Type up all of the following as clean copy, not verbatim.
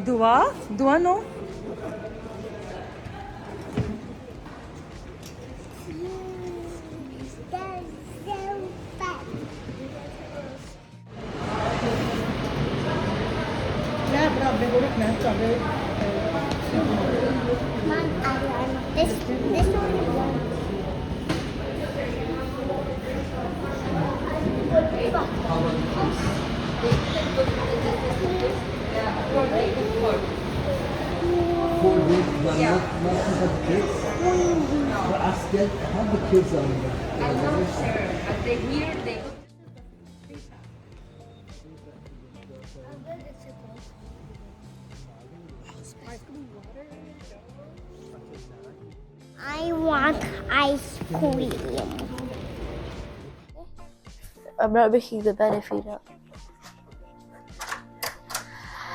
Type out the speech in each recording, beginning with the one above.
Dua? Dua no? This one. For this one, not to have kids. But I still have the kids on there. I'm not sure, but they here they go. I want ice cream. I'm not making the bed if you don't.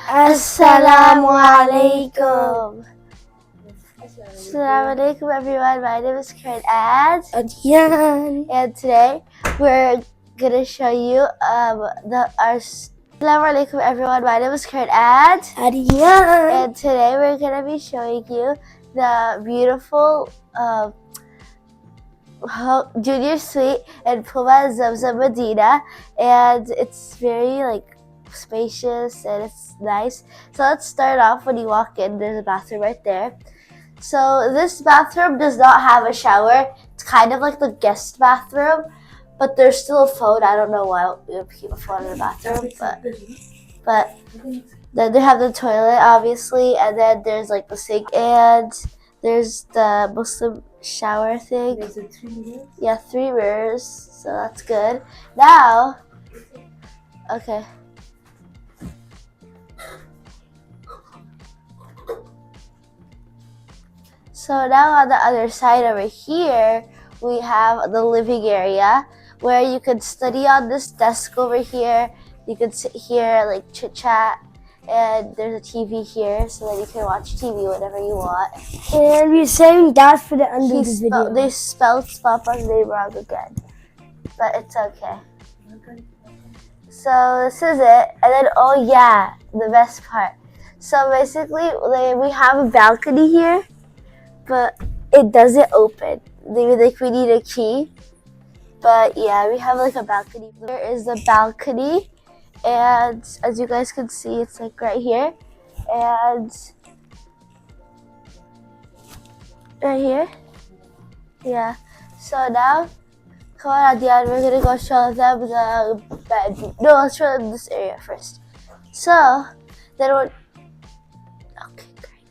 Assalamu alaikum. Assalamu alaikum everyone. My name is Karen and today we're gonna show you Assalamu alaikum everyone. My name is Karen and today we're gonna be showing you the beautiful junior suite in Pullman Zamzam Madinah, and it's very spacious and it's nice. So let's start off. When you walk in, there's a bathroom right there. So this bathroom does not have a shower. It's kind of like the guest bathroom, but there's still a phone. I don't know why we would keep a phone in the bathroom, but then they have the toilet obviously, and then there's like the sink, and there's the Muslim shower thing. There's 3 mirrors? Yeah, 3 mirrors, so that's good. Now, okay. So now on the other side over here, we have the living area where you can study on this desk over here. You can sit here, like chit chat, and there's a TV here, so that you can watch TV whenever you want. And we're saving that for the end of this video. They spelled Papa's name wrong again, but it's okay. So this is it, and then oh yeah, the best part. So basically, we have a balcony here, but it doesn't open. We need a key, but yeah, we have like a balcony. There is the balcony, and as you guys can see, it's like right here, and right here. Yeah. So now, come on, Adian, we're gonna go show them the bed. No, let's show them this area first. So then we're okay, great.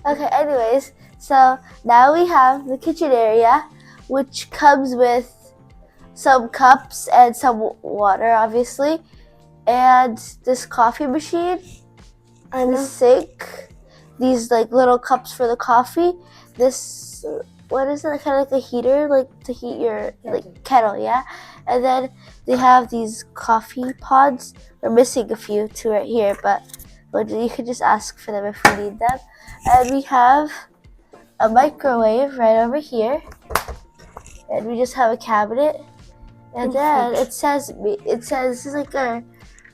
Okay, anyways, so now we have the kitchen area, which comes with some cups and some water, obviously, and this coffee machine, and the sink, these like little cups for the coffee, this, what is it, kind of like a heater, like to heat your kettle, yeah, and then they have these coffee pods. We're missing a few too right here, but you could just ask for them if you need them. And we have a microwave right over here, and we just have a cabinet, and then it says this is like a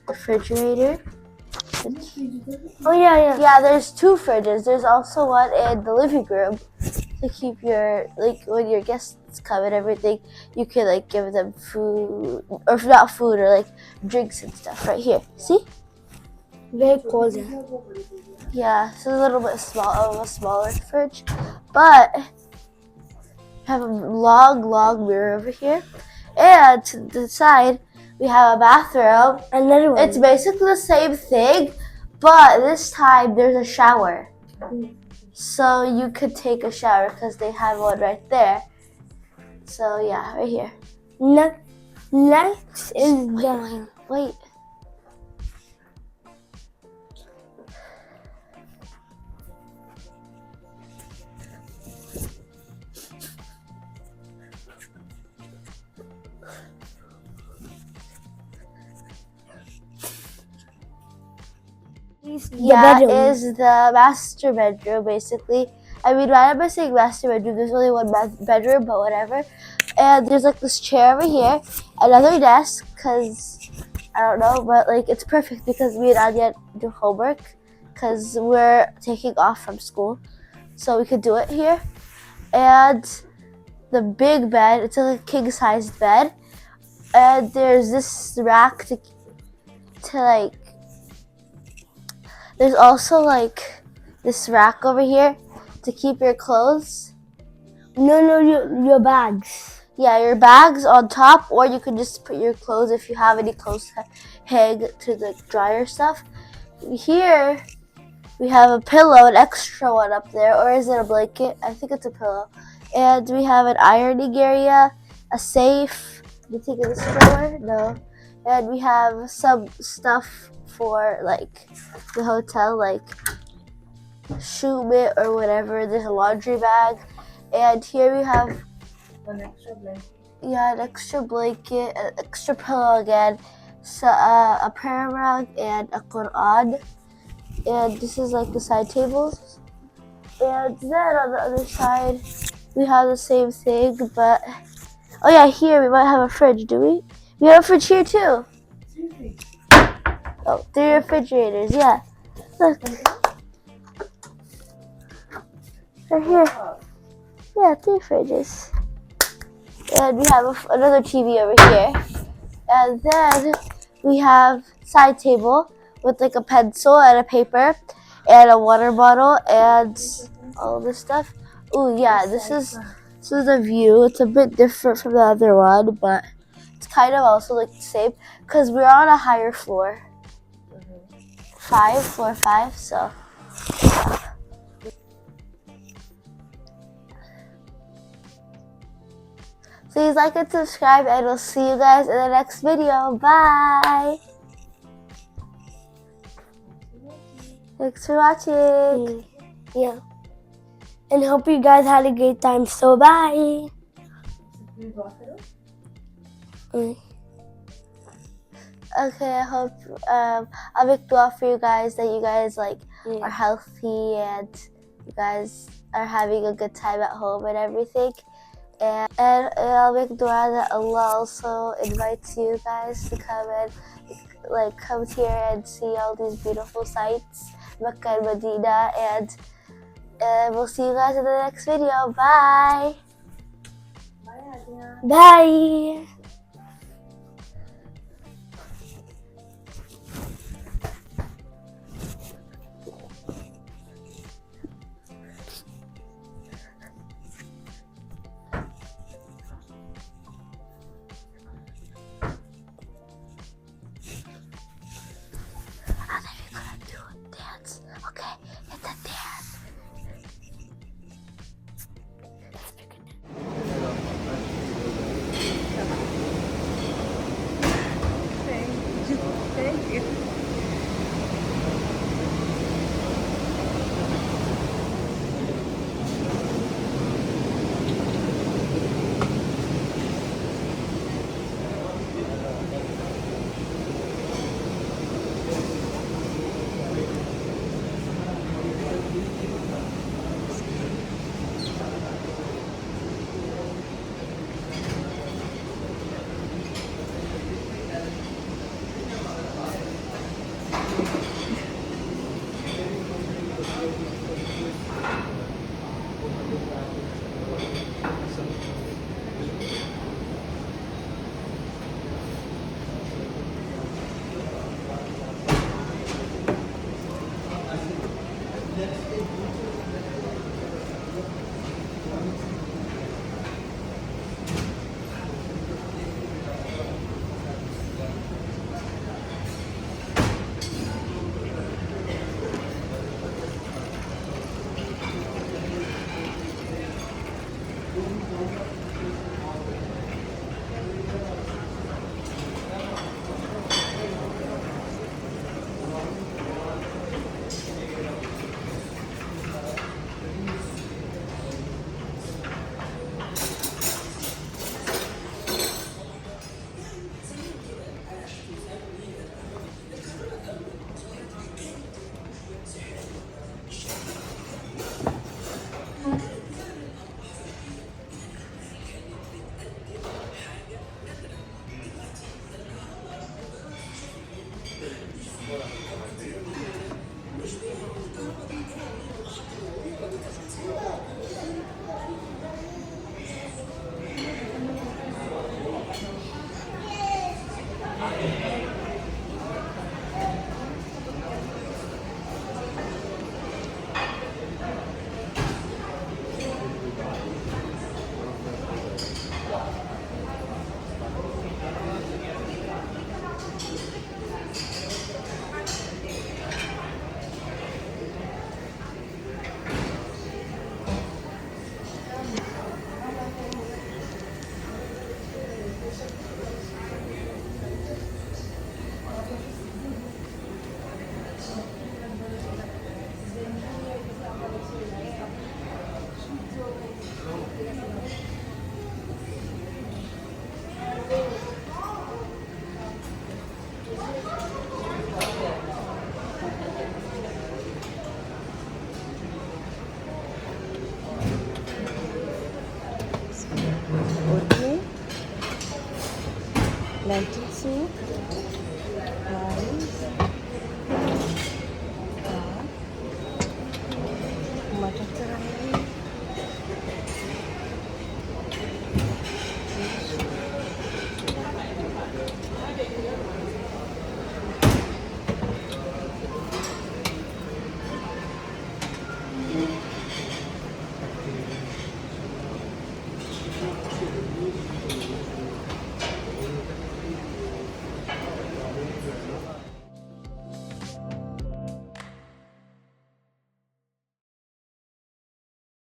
refrigerator. Oh yeah. Yeah, there's 2 fridges. There's also one in the living room to keep your, when your guests come and everything, you can give them food, or if not food, or drinks and stuff right here. See? Very cozy. Yeah, so a little bit a smaller fridge, but have a long mirror over here, and to the side we have a bathroom. Another one. It's basically the same thing, but this time there's a shower, so you could take a shower because they have one right there. So yeah, right here. Next is the Wait. bedroom. is the master bedroom, basically. I mean, why am I saying master bedroom? There's only one bedroom, but whatever. And there's like this chair over here, another desk, because I don't know, but like it's perfect because me and Anya do homework because we're taking off from school, so we could do it here. And the big bed, it's like a king-sized bed, and there's this rack to like. There's also like this rack over here to keep your clothes. No, your bags. Yeah, your bags on top, or you can just put your clothes if you have any clothes hang to the dryer stuff. Here, we have a pillow, an extra one up there, or is it a blanket? I think it's a pillow. And we have an ironing area, a safe. Do you think of this drawer? No. And we have some stuff for like the hotel, like shoe mitt or whatever. There's a laundry bag. And here we have An extra blanket. an extra blanket, an extra pillow again, so, a prayer rug, and a Quran. And this is like the side tables. And then on the other side, we have the same thing, but oh yeah, here we might have a fridge. Do we? We have a fridge here too. Oh, 3 refrigerators. Yeah, look. Right here. Yeah, 3 fridges. And we have another TV over here. And then we have side table with like a pencil and a paper and a water bottle and all this stuff. Oh yeah, this is the view. It's a bit different from the other one, but it's kind of also like the same because we're on a higher floor. Floor 5, so. Please like and subscribe, and we'll see you guys in the next video. Bye! Thanks for watching. Yeah. And hope you guys had a great time. So bye. Okay, I hope I'll make dua for you guys that you guys like are healthy and you guys are having a good time at home and everything. And I'll make dua that Allah also invites you guys to come and like come here and see all these beautiful sights, Mecca and Medina, and we'll see you guys in the next video. Bye. Bye. Okay, hit the dance. lentil soup, rice,